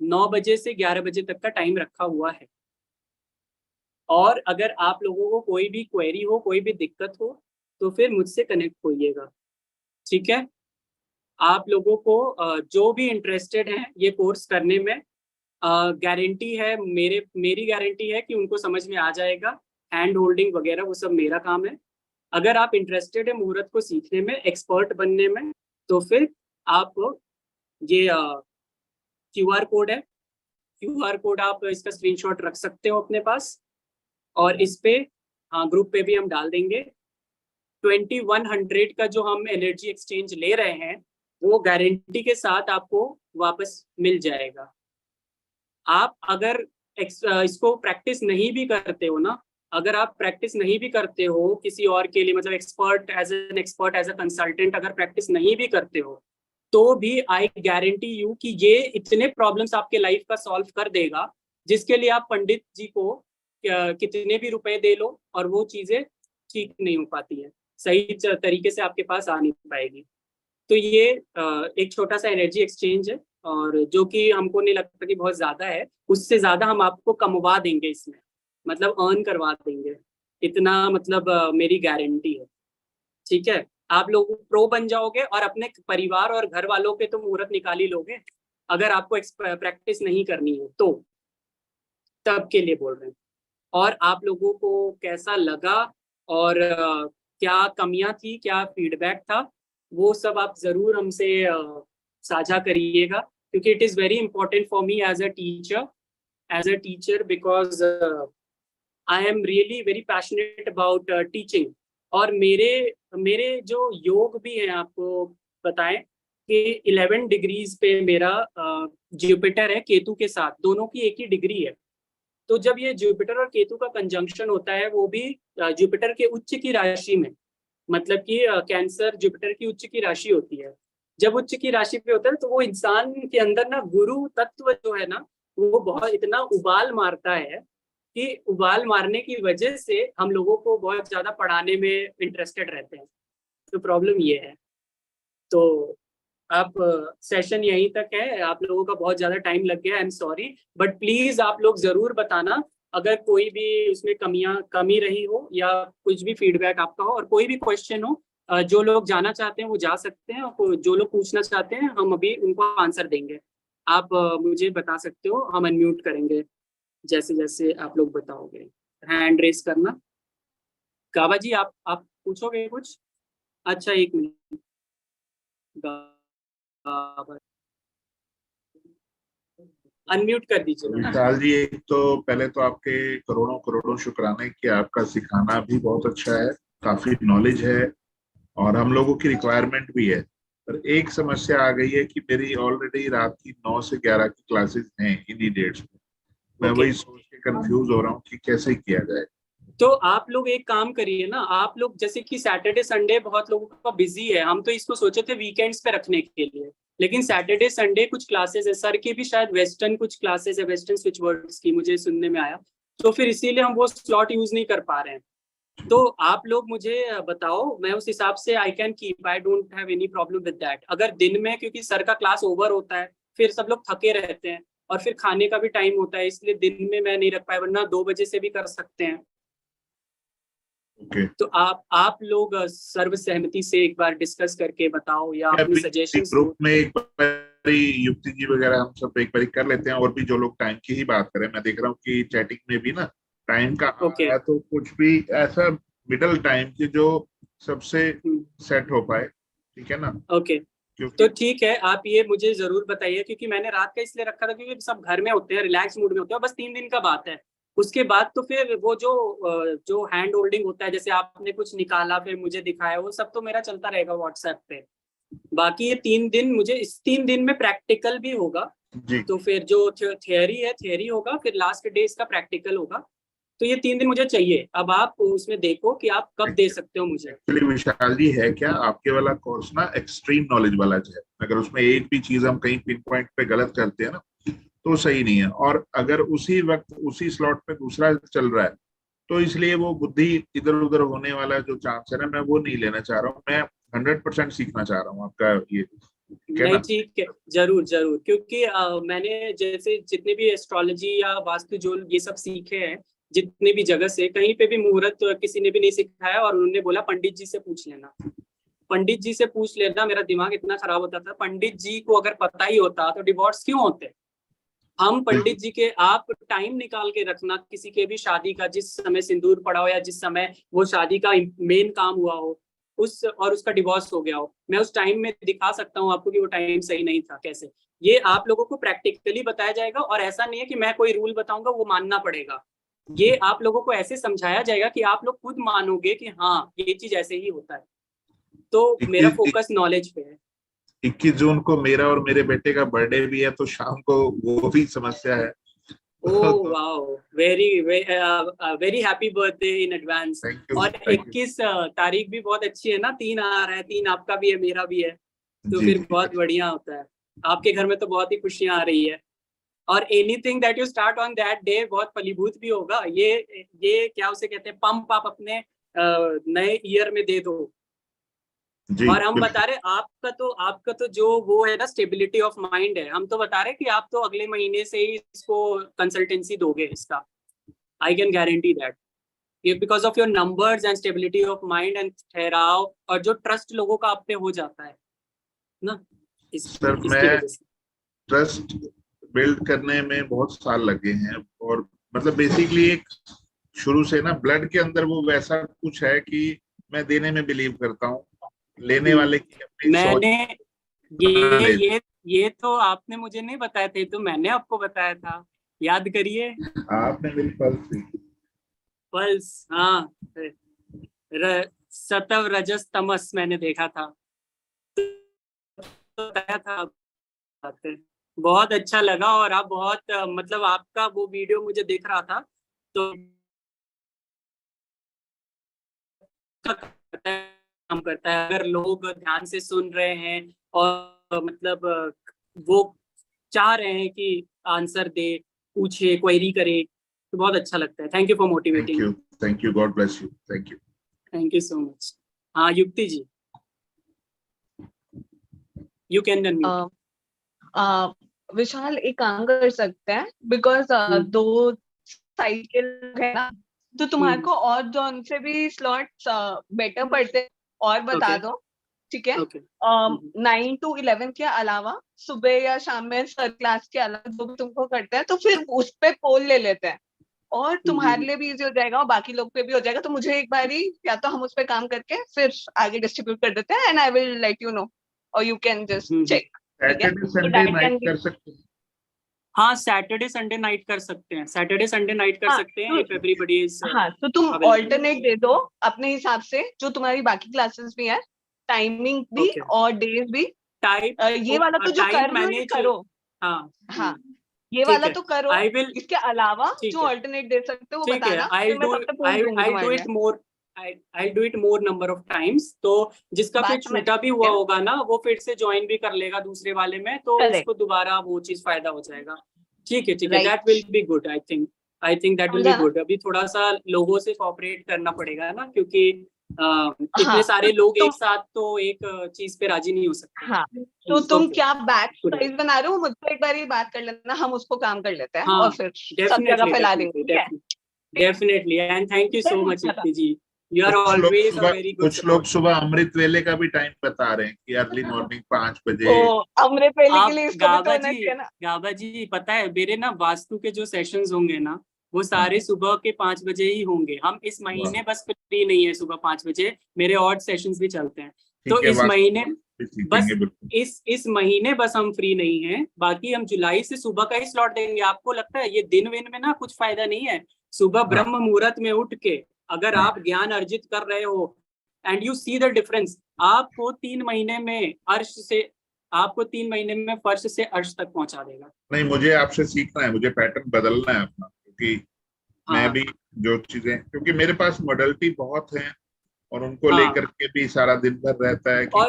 9 बजे से 11 बजे तक का टाइम रखा हुआ है। और अगर आप लोगों को कोई भी क्वेरी हो, कोई भी दिक्कत हो, तो फिर मुझसे कनेक्ट होइएगा। ठीक है, आप लोगों को जो भी इंटरेस्टेड हैं ये कोर्स करने में, गारंटी है, मेरी गारंटी है कि उनको समझ में आ जाएगा। हैंड होल्डिंग वगैरह वो सब मेरा काम है। अगर आप इंटरेस्टेड है मुहूर्त को सीखने में, एक्सपर्ट बनने में, तो फिर आप ये QR कोड है, QR कोड आप इसका स्क्रीनशॉट रख सकते हो अपने पास, और इस पे ग्रुप पे भी हम डाल देंगे। 2100 का जो हम एनर्जी एक्सचेंज ले रहे हैं वो गारंटी के साथ आपको वापस मिल जाएगा। आप अगर इसको प्रैक्टिस नहीं भी करते हो ना, अगर आप प्रैक्टिस नहीं भी करते हो किसी और के लिए, मतलब एक्सपर्ट, एज अ कंसल्टेंट अगर प्रैक्टिस नहीं भी करते हो, तो भी आई गारंटी यू कि ये इतने प्रॉब्लम्स आपके लाइफ का सॉल्व कर देगा, जिसके लिए आप पंडित जी को कितने भी रुपए दे लो और वो चीजें ठीक नहीं हो पाती है, सही तरीके से आपके पास आ नहीं पाएगी। तो ये एक छोटा सा एनर्जी एक्सचेंज है, और जो कि हमको नहीं लगता कि बहुत ज्यादा है, उससे ज्यादा हम आपको कमवा देंगे इसमें, मतलब अर्न करवा देंगे, इतना मतलब मेरी गारंटी है। ठीक है, आप लोग प्रो बन जाओगे और अपने परिवार और घर वालों के तो मुहूर्त निकाल ही लोगे, अगर आपको प्रैक्टिस नहीं करनी है तो, तब के लिए बोल रहे हैं। और आप लोगों को कैसा लगा और क्या कमियां थी, क्या फीडबैक था, वो सब आप जरूर हमसे साझा करिएगा, क्योंकि it is very important for me as a teacher, because I am really very passionate about teaching. और मेरे जो योग भी हैं, आपको बताएं कि 11 डिग्रीज पे मेरा जुपिटर है केतु के साथ, दोनों की एक ही डिग्री है। तो जब ये जुपिटर और केतु का कंजंक्शन होता है, वो भी जुपिटर के उच्च की राशि में, मतलब कि कैंसर जुपिटर की उच्च की राशि होती है। जब उच्च की राशि पे होता है तो वो इंसान के अंदर ना गुरु तत्व जो है ना, वो बहुत इतना उबाल मारता है कि उबाल मारने की वजह से हम लोगों को बहुत ज्यादा पढ़ाने में इंटरेस्टेड रहते हैं। तो प्रॉब्लम ये है। तो आप सेशन यहीं तक है, आप लोगों का बहुत ज्यादा टाइम लग गया, I am sorry, but please आप लोग जरूर बताना अगर कोई भी उसमें कमी रही हो या कुछ भी फीडबैक आपका हो, और कोई भी क्वेश्चन हो। जो लोग जाना चाहते हैं वो जा सकते हैं, और जो लोग पूछना चाहते हैं हम अभी उनको आंसर देंगे। आप मुझे बता सकते हो, हम अनम्यूट करेंगे जैसे जैसे आप लोग बताओगे। हैंड रेस करना। काबा जी, आप पूछोगे कुछ? अच्छा, एक मिनट। अनम्यूट कर दीजिए। विशाल जी, एक तो पहले तो आपके करोड़ों करोड़ों शुक्राने कि आपका सिखाना भी बहुत अच्छा है, काफी नॉलेज है और हम लोगों की रिक्वायरमेंट भी है। पर एक समस्या आ गई है कि मेरी ऑलरेडी रात की 9 से 11 की क्लासेस हैं इन्हीं डेट्स में। मैं वही सोच के कंफ्यूज हो रहा हूँ कि कैसे किया जाए। तो आप लोग एक काम करिए ना, आप लोग जैसे कि सैटरडे संडे बहुत लोगों का बिजी है, हम तो इसको सोचे थे वीकेंड्स पे रखने के लिए, लेकिन सैटरडे संडे कुछ क्लासेस है, सर की भी शायद वेस्टर्न कुछ क्लासेस है, वेस्टर्न स्विच वर्ड्स की मुझे सुनने में आया, तो फिर इसीलिए हम वो स्लॉट यूज नहीं कर पा रहे हैं। तो आप लोग मुझे बताओ, मैं उस हिसाब से I can keep, I don't have any problem with that. अगर दिन में, क्योंकि सर का क्लास ओवर होता है, फिर सब लोग थके रहते हैं और फिर खाने का भी टाइम होता है, इसलिए दिन में मैं नहीं रख पाया, वरना 2 बजे से भी कर सकते हैं। Okay. तो आप लोग सर्व सहमति से एक बार डिस्कस करके बताओ, या अपनी सजेशंस ग्रुप में एक बार युक्ति जी वगैरह हम सब एक बार कर लेते हैं, और भी जो लोग टाइम की ही बात करें। मैं देख रहा हूँ कि चैटिंग में भी ना टाइम का Okay. आया, तो कुछ भी ऐसा मिडल टाइम की जो सबसे सेट हो पाए, ठीक है ना? ओके, तो ठीक है, आप ये मुझे जरूर बताइए, क्योंकि मैंने रात का इसलिए रखा था क्योंकि सब घर में होते हैं, रिलैक्स मूड में होते हैं, बस 3 दिन का बात है। उसके बाद तो फिर वो जो हैंड होल्डिंग होता है, जैसे आपने कुछ निकाला फिर मुझे दिखाया, वो सब तो मेरा चलता रहेगा व्हाट्सएप पे। बाकी ये 3 दिन मुझे, इस 3 दिन में प्रैक्टिकल भी होगा जी। तो फिर जो थियरी है थियरी होगा, फिर लास्ट डे इसका प्रैक्टिकल होगा। तो ये 3 दिन मुझे चाहिए। अब आप उसमें देखो कि आप कब दे सकते हो मुझे। एक्चुअली विशाल जी, है क्या, आपके वाला कोर्स ना एक्सट्रीम नॉलेज वाला है। अगर उसमें एक भी चीज हम कहीं पिन पॉइंट पे गलत करते हैं ना, तो सही नहीं है। और अगर उसी वक्त उसी स्लॉट पे दूसरा चल रहा है, तो इसलिए वो बुद्धि इधर उधर होने वाला जो चांस है ना, मैं वो नहीं लेना चाह रहा हूँ। मैं 100% सीखना चाह रहा हूँ आपका ये। नहीं, ठीक है, जरूर जरूर, क्योंकि मैंने जैसे जितने भी एस्ट्रोलॉजी या वास्तु जो ये सब सीखे हैं, जितने भी जगह से, कहीं पे भी मुहूर्त किसी ने भी नहीं सिखाया, और उन्होंने बोला पंडित जी से पूछ लेना, पंडित जी से पूछ लेना। मेरा दिमाग इतना खराब होता था, पंडित जी को अगर पता ही होता तो डिवोर्स क्यों होते। हम पंडित जी के, आप टाइम निकाल के रखना किसी के भी शादी का, जिस समय सिंदूर पड़ा हो या जिस समय वो शादी का मेन काम हुआ हो, और उसका डिवोर्स हो गया हो, मैं उस टाइम में दिखा सकता हूँ आपको कि वो टाइम सही नहीं था कैसे। ये आप लोगों को प्रैक्टिकली बताया जाएगा, और ऐसा नहीं है कि मैं कोई रूल बताऊंगा वो मानना पड़ेगा। ये आप लोगों को ऐसे समझाया जाएगा कि आप लोग खुद मानोगे कि हाँ ये चीज ऐसे ही होता है। तो मेरा फोकस नॉलेज पे है। 21 जून को मेरा और मेरे बेटे का बर्थडे भी है, तो शाम को वो भी समस्या है। Oh wow, very happy birthday in advance. और 21 तारीख भी बहुत अच्छी है ना, 3 आ रहा है, 3 आपका भी है मेरा भी है, तो फिर बहुत बढ़िया होता है। आपके घर में तो बहुत ही खुशियां आ रही है, और anything that you start on that day बहुत फलीभूत भी होगा। ये क्या उसे कहते हैं, पंप आप अपने नए ईयर में दे दो। और हम बता रहे आपका तो जो वो है ना, स्टेबिलिटी ऑफ माइंड है, हम तो बता रहे कि आप तो अगले महीने से ही इसको कंसल्टेंसी दोगे इसका। I can guarantee that, because of your numbers and stability of mind and ठहराव, और जो ट्रस्ट लोगों का आप पे हो जाता है ना, सर मैं ट्रस्ट बिल्ड करने में बहुत साल लगे हैं, और मतलब बेसिकली एक शुरू से ना ब्लड के अंदर वो वैसा कुछ है कि मैं देने में बिलीव करता हूँ, लेने वाले की अपनी मैंने ये तो आपने मुझे नहीं बताया थे, तो मैंने आपको बताया था, याद करिए। आपने मेरी पल्स दी। पल्स, हाँ, सतव रजस तमस मैंने देखा था, तो बताया था बातें। बहुत अच्छा लगा, और आप बहुत मतलब आपका वो वीडियो मुझे दिख रहा था, तो काम करता है। अगर लोग ध्यान से सुन रहे हैं और मतलब वो चाह रहे हैं कि आंसर दे, पूछे, क्वेरी करे, तो बहुत अच्छा लगता है। Thank you for motivating. Thank you, God bless you, thank you. Thank you so much. हाँ युक्ति जी, यू कैन अनम्यूट। विशाल एक काम कर सकते हैं, बिकॉज दो साइड के लोग हैं ना, तो तुम्हारे को और जोन से भी स्लॉट्स बेटर पड़ते हैं, और बता Okay. दो, ठीक है? ओके 9 to 11 के अलावा सुबह या शाम में सर क्लास के अलावा जो भी तुमको करते हैं, तो फिर उस पे पोल ले लेते हैं, और तुम्हारे लिए भी इजी हो जाएगा और बाकी लोग पे भी हो जाएगा। तो मुझे एक बारी या तो हम उस पे काम करके फिर आगे डिस्ट्रीब्यूट कर देते हैं, and I will let you know, और यू कैन जस्ट चेक। ठीक है? Saturday So Sunday that night can be- कर सकते हैं। हाँ, सैटरडे संडे नाइट कर सकते हैं, सैटरडे संडे नाइट कर हाँ, सकते हैं, इफ एवरीबॉडी इज हाँ, तो तुम available. ऑल्टरनेट दे दो अपने हिसाब से, जो तुम्हारी बाकी क्लासेस भी है, टाइमिंग भी Okay. और डेज भी। टाइप ये वाला तो जो कर रहे हो ये करो, हाँ हाँ, ये ठीक वाला है, तो करो। आई विल, इसके अलावा ठीक जो है, ऑल्टरनेट दे सकते हो वो ठीक है, बताना, आई फिर मैं डू तब तक पूछ आई दूंगी आई डू तुम्हारे इट लिए। More, I do it more number of times, तो जिसका फिर बात समझ छूटा भी हुआ गया? होगा ना, वो फिर से ज्वाइन भी कर लेगा दूसरे वाले में, तो करेक्ट, उसको दोबारा वो चीज फायदा हो जाएगा। ठीक है, right, that will be good, I think that will be समझा ना? गुड। अभी थोड़ा सा लोगों से कोऑपरेट करना पड़ेगा ना, क्योंकि इतने हाँ, सारे तो लोग तुम, एक साथ तो एक चीज पे राजी नहीं हो सकते। हाँ, तो तुम ओके, क्या बैच गुड, साइज बना रहे हो, मुझसे एक बार ही बात कर लेना, हम उसको काम कर लेते हैं और हाँ, फिर सब जगह डेफिनेटली फैला देंगे। डेफिनेटली ठीक है? Definitely, and thank you so much ठीक है? Yukti ji, you are always a very good कुछ लोग सपोर्ट। सुबह अमृत वेले का भी टाइम बता रहे हैं कि अर्ली मॉर्निंग 5 ओ, बजे। अमृत वेले के आप लिए इसको भी तो होना गाबा चाहिए ना। जी पता है, मेरे ना वास्तु के जो सेशंस होंगे ना, वो सारे सुबह के 5 बजे ही होंगे। हम इस महीने बस फ्री नहीं है सुबह 5 बजे, मेरे और सेशंस भी चलते हैं, तो ठीक है, इस महीने बस सीखेंगे बिल्कुल। इस महीने बस हम फ्री नहीं हैं, बाकी हम जुलाई से सुबह का ही स्लॉट देंगे। आपको लगता है ये दिन विन में ना कुछ फायदा नहीं है? सुबह हाँ, ब्रह्म मुहूर्त में उठ के अगर हाँ, आप ज्ञान अर्जित कर रहे हो, and you see the difference, आपको 3 महीने में अर्श से, आपको 3 महीने में फर्श से अर्श तक पहुंचा देगा। नहीं, मुझे आपसे सीखना है, मुझे पैटर्न बदलना है अपना, क्योंकि मैं हाँ भी जो चीजें, क्योंकि मेरे पास मॉडलिटी बहुत है और उनको हाँ, लेकर के भी सारा दिन भर रहता है कि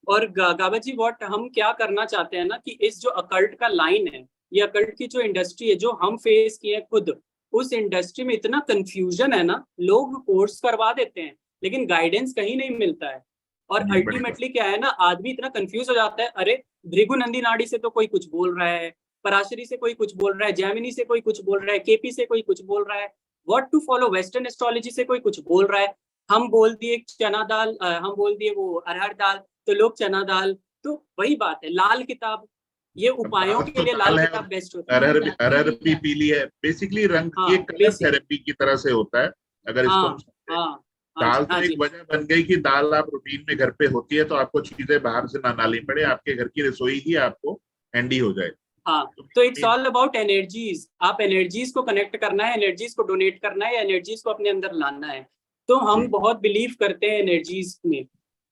और गाबा जी व्हाट हम क्या करना चाहते हैं ना, कि इस जो अकल्ट का लाइन है, ये अकल्ट की जो इंडस्ट्री है, जो हम फेस किए खुद, उस इंडस्ट्री में इतना कंफ्यूजन है ना, लोग कोर्स करवा देते हैं लेकिन गाइडेंस कहीं नहीं मिलता है, और ये बड़ी बात। अल्टीमेटली क्या है ना, आदमी इतना कंफ्यूज हो जाता है, अरे भृगु नंदी नाड़ी से तो कोई कुछ बोल रहा है, पराशरी से कोई कुछ बोल रहा है, जैमिनी से कोई कुछ बोल रहा है, केपी से कोई कुछ बोल रहा है, what to follow, western astrology से कोई कुछ बोल रहा है, हम बोल दिए चना दाल, हम बोल दिए वो अरहर दाल, तो लोग चना दाल। तो वही बात है, लाल किताब, ये उपायों दाल के तो लिए दाल लाल है, किताब बेस्ट होती है। अरहर भी पीली है, बेसिकली रंग, हाँ ये कलर बेसिक, थेरेपी की तरह से होता है, अगर इसको हम हाँ समझें। हाँ हाँ दाल जी, तो हाँ एक जी, वजह बन गई कि दाल आप रूटीन में घर पे होती है, तो आपको चीजें बाहर से ना लानी पड़े, आपके घर की रसोई ही आपको हैंडी हो जाए। हाँ। तो इट्स ऑल अबाउट एनर्जीज, आप एनर्जीज को कनेक्ट करना है, एनर्जीज को डोनेट करना है, एनर्जीज को अपने अंदर लाना है, तो हम बहुत बिलीव करते हैं एनर्जीज में।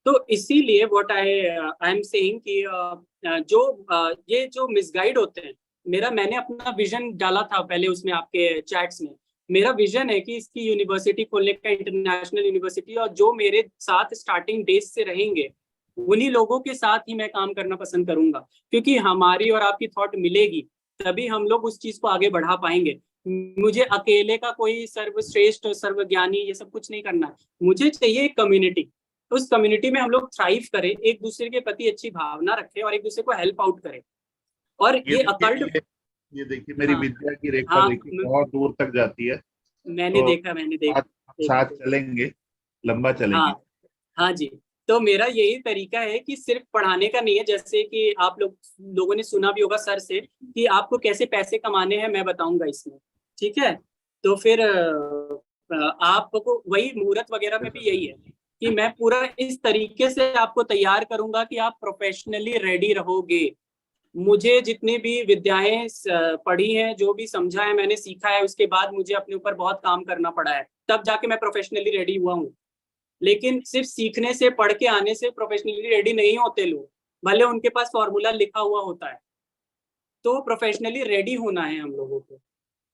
तो इसीलिए व्हाट आई एम सेइंग कि ये जो मिसगाइड होते हैं, मैंने अपना विजन डाला था पहले उसमें आपके चैट्स में, मेरा विजन है कि इसकी यूनिवर्सिटी खोलने का, इंटरनेशनल यूनिवर्सिटी, और जो मेरे साथ स्टार्टिंग डेज से रहेंगे उन्हीं लोगों के साथ ही मैं काम करना पसंद करूंगा, क्योंकि हमारी और आपकी थॉट मिलेगी तभी हम लोग उस चीज को आगे बढ़ा पाएंगे। मुझे अकेले का कोई सर्वश्रेष्ठ सर्वज्ञानी ये सब कुछ नहीं करना है, मुझे चाहिए एक कम्युनिटी, उस कम्युनिटी में हम लोग थ्राइव करें, एक दूसरे के प्रति अच्छी भावना रखें और एक दूसरे को हेल्प आउट करें। और ये ये देखिए, अकल्ट, ये देखिए मेरी हाँ विद्या की रेखा हाँ, देखिए बहुत दूर तक जाती है, मैंने तो देखा, साथ चलेंगे, लंबा हाँ चलेंगे। हाँ जी। तो मेरा यही तरीका है कि सिर्फ पढ़ाने का नहीं है, जैसे कि आप लोगों ने सुना भी होगा सर से कि आपको कैसे पैसे कमाने हैं, मैं बताऊंगा इसमें, ठीक है? तो फिर आपको वही मुहूर्त वगैरह में भी यही है कि मैं पूरा इस तरीके से आपको तैयार करूंगा कि आप प्रोफेशनली रेडी रहोगे। मुझे जितनी भी विद्याएं पढ़ी हैं, जो भी समझा है, मैंने सीखा है, उसके बाद मुझे अपने ऊपर बहुत काम करना पड़ा है, तब जाके मैं प्रोफेशनली रेडी हुआ हूँ। लेकिन सिर्फ सीखने से, पढ़ के आने से प्रोफेशनली रेडी नहीं होते लोग, भले उनके पास फॉर्मूला लिखा हुआ होता है। तो प्रोफेशनली रेडी होना है हम लोगों को।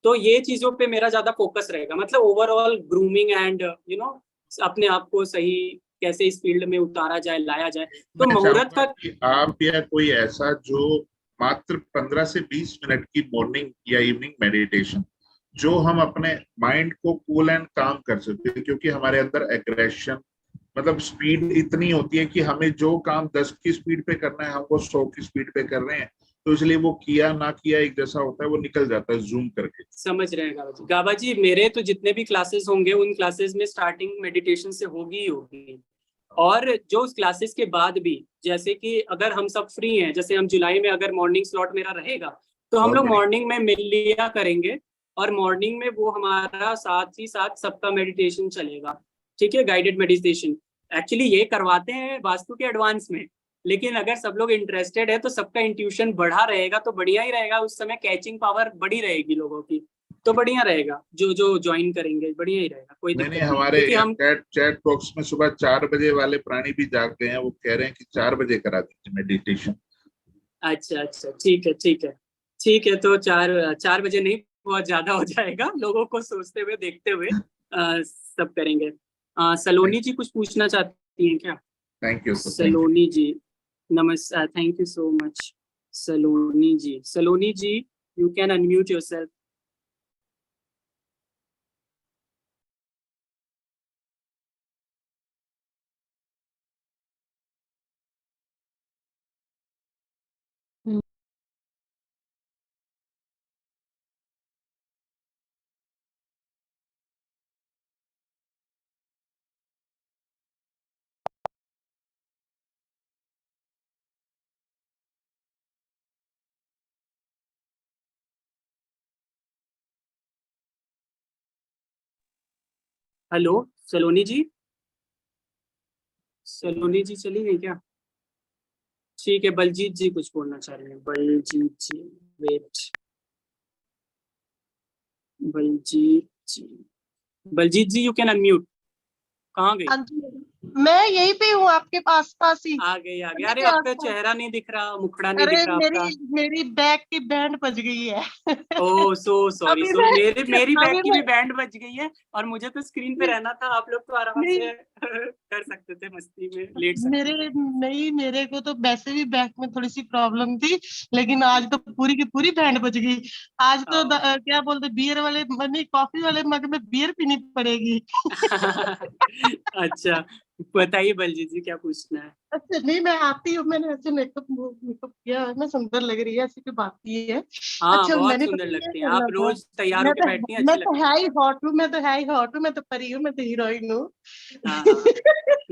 तो ये चीजों पे मेरा ज्यादा फोकस रहेगा, मतलब ओवरऑल ग्रूमिंग एंड अपने आप को सही कैसे इस फील्ड में उतारा जाए, लाया जाए। तो मैं मुहूर्त चाहूंगा का कि आप या कोई ऐसा जो मात्र 15 से 20 मिनट की मॉर्निंग या इवनिंग मेडिटेशन, जो हम अपने माइंड को कूल एंड काम कर सकते हैं, क्योंकि हमारे अंदर एग्रेशन, मतलब स्पीड इतनी होती है कि हमें जो काम 10 की स्पीड पे करना है हम वो 100 की स्पीड पे कर रहे हैं, तो इसलिए वो किया ना किया एक जैसा होता है, वो निकल जाता है जूम करके। समझ रहे हैं गाबा जी। गाबा जी, मेरे तो जितने भी क्लासेस होंगे उन क्लासेस में स्टार्टिंग मेडिटेशन से होगी ही होगी, और जो उस क्लासेस के बाद भी, जैसे कि अगर हम सब फ्री हैं, जैसे हम जुलाई में अगर मॉर्निंग स्लॉट मेरा रहेगा, तो हम लोग मॉर्निंग में मिल लिया करेंगे, और मॉर्निंग में वो हमारा साथ ही साथ सबका मेडिटेशन चलेगा, ठीक है, गाइडेड मेडिटेशन। एक्चुअली ये करवाते हैं वास्तु के एडवांस में, लेकिन अगर सब लोग इंटरेस्टेड है तो सबका इंट्यूशन बढ़ा रहेगा तो बढ़िया ही रहेगा, उस समय कैचिंग पावर बढ़ी रहेगी लोगों की, तो बढ़िया रहेगा। जो जो ज्वाइन करेंगे बढ़िया ही रहेगा, कोई दिक्कत नहीं, नहीं, हमारे क्योंकि हम चैट बॉक्स में सुबह 4 बजे वाले प्राणी भी जाग गए हैं, वो कह रहे हैं कि 4 बजे करा दीजिए मेडिटेशन। अच्छा अच्छा, ठीक है ठीक है ठीक है, तो 4 बजे नहीं, बहुत ज्यादा हो जाएगा, लोगों को सोचते हुए देखते हुए सब करेंगे। सलोनी जी कुछ पूछना चाहती हैं क्या? Thank you sir. Saloni ji, नमस्कार, thank you so much. Saloni ji, you can unmute yourself. Hello Saloni ji, Saloni ji चली गई क्या? ठीक है, बलजीत जी कुछ बोलना चाह रहे हैं। Baljeet ji, wait, Baljeet ji you can unmute. कहाँ गई? हाँ जी, मैं यहीं पे हूँ, आपके पास ही। आ गई। अरे आपका चेहरा नहीं दिख रहा, मुखड़ा नहीं अरे दिख रहा आपका। मेरी बैग की बैंड बज गई है। ओह सो सॉरी, अभी सो मैं मेरी बैग अभी की मैं भी बैंड बज गई है, और मुझे तो स्क्रीन पे रहना था। आप लोग तो आराम नहीं से कर सकते थे, मस्ती में लेट सकते थे। मेरे को तो वैसे भी बैग में थोड़ी सी प्रॉब्लम थी, लेकिन आज तो पूरी की पूरी बैंड बज गई। आज तो क्या बोलते, बियर वाले नहीं, कॉफी वाले मग में बियर पीनी पड़ेगी। अच्छा, बताइए बलजीत जी क्या पूछना है? अच्छा नहीं, मैं आती हूँ, मैंने ऐसे मेकअप किया है, मैं सुंदर लग रही है, ऐसी कोई बात नहीं है। हाँ, अच्छा, बहुत मैंने सुंदर पता ये लगती हैं करना आप, था। रोज तैयार होके बैठती हैं, अच्छी मैं तो लगती है हैं। ही हॉट हूँ, मैं तो है ही हॉट हूँ, मैं तो परी हूँ, मैं तो हीरोइन हूँ। हाँ हाँ हाँ।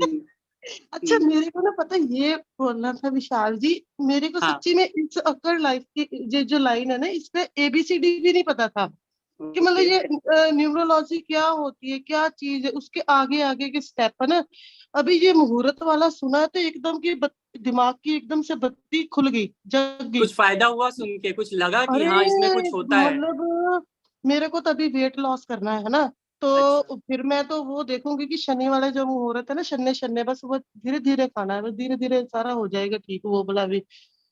हम्म, अच्छा, मेरे को ना पता ये बोलना था विशाल जी, मेरे को हाँ, सच्ची में इस अकर लाइफ की जो लाइन है ना, इसमें ABCD भी नहीं पता था कि मतलब ओके। ये न्यूमरोलॉजी क्या होती है, क्या चीज है, उसके आगे आगे के स्टेप है ना। अभी ये मुहूर्त वाला सुना तो एकदम की दिमाग की एकदम से बत्ती खुल गई, जग गई। कुछ फायदा हुआ सुन के? कुछ लगा कि अरे हाँ इसमें कुछ होता है? मतलब मेरे को तभी वेट लॉस करना है ना, अच्छा। तो फिर मैं तो वो देखूंगी कि शनि वाले जो मुहूर्त है ना, शनि शनि, बस वो धीरे धीरे खाना है, बस धीरे धीरे सारा हो जाएगा ठीक, वो बोला भी।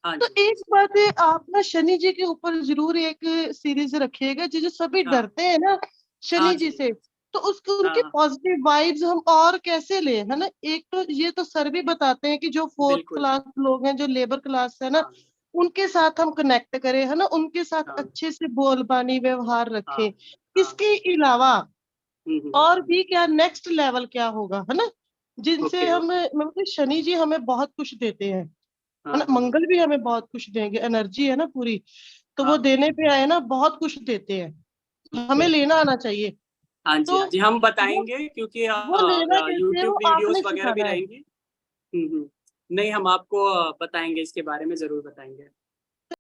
हाँ तो जी, एक बात है, आप ना शनि जी के ऊपर जरूर एक सीरीज रखिएगा, जो सभी हाँ डरते हैं ना हाँ शनि जी जी, से, तो उसके हाँ उनके हाँ, पॉजिटिव वाइब्स हम और कैसे लें, है ना। एक तो ये तो सर भी बताते हैं कि जो फोर्थ बिल्कुल। क्लास लोग हैं, जो लेबर क्लास है ना, हाँ उनके साथ हम कनेक्ट करें, है ना, उनके साथ हाँ अच्छे से बोलबानी व्यवहार हाँ रखें। हाँ। इसके अलावा और हम्म। भी क्या नेक्स्ट लेवल क्या होगा, है ना, जिनसे ओके हम ओके। मतलब शनि जी हमें बहुत कुछ देते हैं, है हाँ ना, हाँ मंगल भी हमें बहुत कुछ देंगे, एनर्जी है ना पूरी, तो वो हाँ। देने पे आए ना, बहुत कुछ देते हैं, ओके हमें ओके। लेना आना चाहिए। हाँ जी तो हाँ जी, हम वो बताएंगे, क्योंकि वो लेना कैसे है, यूट्यूब वो वीडियोस आपने वगैरह भी सिखाना है। रहेंगी। नहीं, हम आपको बताएंगे, इसके बारे में जरूर बताएंगे।